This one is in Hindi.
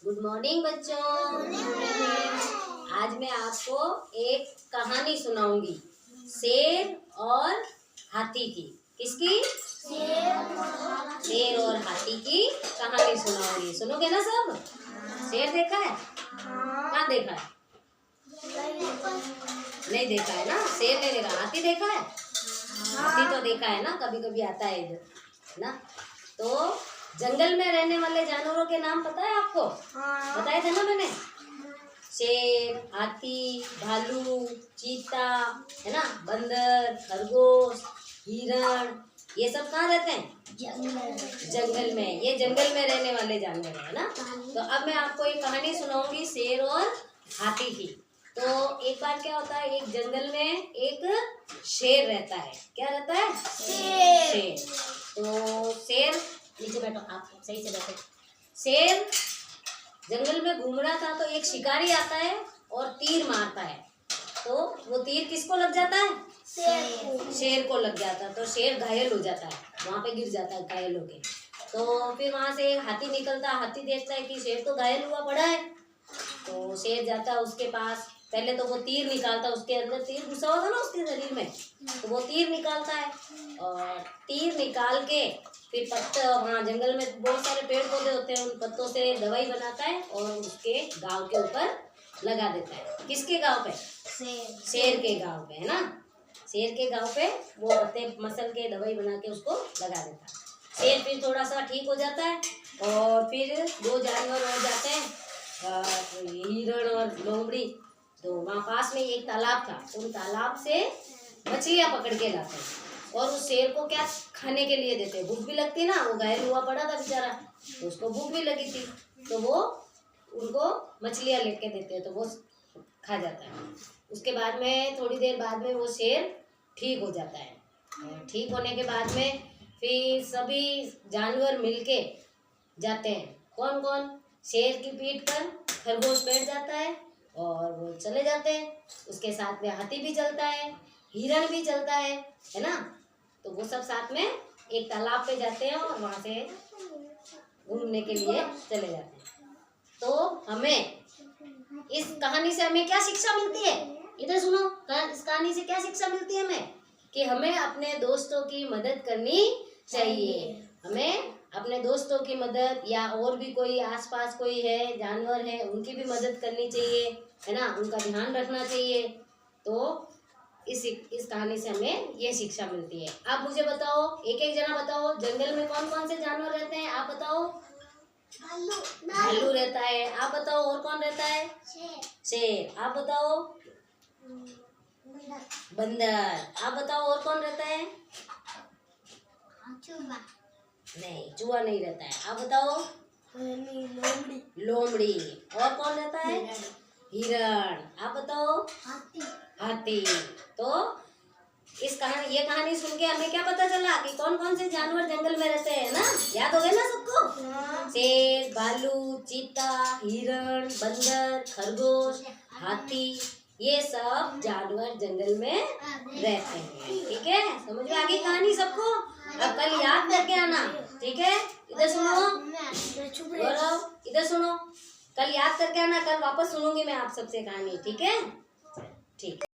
गुड मॉर्निंग बच्चों। आज मैं आपको एक कहानी सुनाऊंगी, शेर और हाथी की। किसकी? शेर और हाथी की कहानी सुनाऊंगी। सुनोगे ना सब? शेर देखा है? कहाँ देखा है? नहीं देखा है ना? शेर नहीं देखा। हाथी देखा है? हाथी तो देखा है ना, कभी कभी आता है इधर ना। तो जंगल में रहने वाले जानवरों के नाम पता है आपको? बताए थे ना मैंने। शेर, हाथी, भालू, चीता, है ना, बंदर, खरगोश, हिरण, ये सब कहाँ रहते हैं? जंगल में। ये जंगल में रहने वाले जानवर है ना। तो अब मैं आपको एक कहानी सुनाऊंगी शेर और हाथी की। तो एक बार क्या होता है, एक जंगल में एक शेर रहता है। क्या रहता है? शेर। तो शेर, नीचे बैठो, आप सही से बैठो। शेर जंगल में घूम रहा था तो एक शिकारी आता है और तीर मारता है। तो वो तीर किसको लग जाता है? शेर को लग जाता है। तो शेर घायल हो जाता है, वहां पे गिर जाता है घायल होके। तो फिर वहां से हाथी निकलता है। हाथी देखता है कि शेर तो घायल हुआ पड़ा है। तो शेर जाता है उसके पास। पहले तो वो तीर निकालता है, उसके अंदर तीर घुसा हुआ था ना उसके शरीर में। तो वो तीर निकालता है और तीर निकाल के फिर पत्ते, वहाँ जंगल में बहुत सारे पेड़ पौधे होते हैं, उन पत्तों से दवाई बनाता है और उसके गाँव के ऊपर लगा देता है। किसके गाँव पे? शेर के गाँव पे, है ना। शेर के गाँव पे वो पत्ते मसल के दवाई बना के उसको लगा देता है। शेर फिर थोड़ा सा ठीक हो जाता है और फिर दो जानवर और जाते हैं, हिरण और लोमड़ी। तो वहाँ पास में एक तालाब था, उन तालाब से मछलियाँ पकड़ के लाते हैं और उस शेर को क्या खाने के लिए देते हैं। भूख भी लगती ना, वो घायल हुआ पड़ा था बेचारा, तो उसको भूख भी लगी थी। तो वो उनको मछलियाँ लेके देते हैं, तो वो खा जाता है। उसके बाद में थोड़ी देर बाद में वो शेर ठीक हो जाता है। और ठीक होने के बाद में फिर सभी जानवर मिलके जाते हैं। कौन कौन? शेर की पीठ पर खरगोश बैठ जाता है और वो चले जाते हैं। उसके साथ में हाथी भी चलता है, हिरण भी चलता है ना। तो वो सब साथ में एक तालाब पे जाते हैं और वहाँ से घूमने के लिए चले जाते हैं। तो हमें इस कहानी से हमें क्या शिक्षा मिलती है? इधर सुनो, इस कहानी से क्या शिक्षा मिलती है हमें? कि हमें अपने दोस्तों की मदद करनी चाहिए। हमें अपने दोस्तों की मदद, या और भी कोई आसपास कोई है, जानवर है, उनकी भी मदद करनी चाहिए, है ना, उनका ध्यान रखना चाहिए। तो इस कहानी से हमें ये शिक्षा मिलती है। आप मुझे बताओ, एक एक जना बताओ, जंगल में कौन कौन से जानवर रहते हैं? आप बताओ। भालू रहता है। आप बताओ और कौन रहता है? शेर। आप बताओ। बंदर। आप बताओ और कौन रहता है? नहीं, चूहा नहीं रहता है। आप बताओ। लोमड़ी। और कौन रहता है? हिरण। आप बताओ। हाथी। तो ये कहानी सुन के हमें क्या पता चला कि कौन कौन से जानवर जंगल में रहते हैं ना। याद हो गए ना सबको? शेर, भालू, चीता, हिरण, बंदर, खरगोश, हाथी, ये सब जानवर जंगल में रहते हैं। ठीक है, समझ में आ गई कहानी सबको? अब कल याद करके आना, ठीक है। इधर सुनो, इधर सुनो, कल याद करके आना। कल वापस सुनूंगी मैं आप सबसे कहानी, ठीक है? ठीक।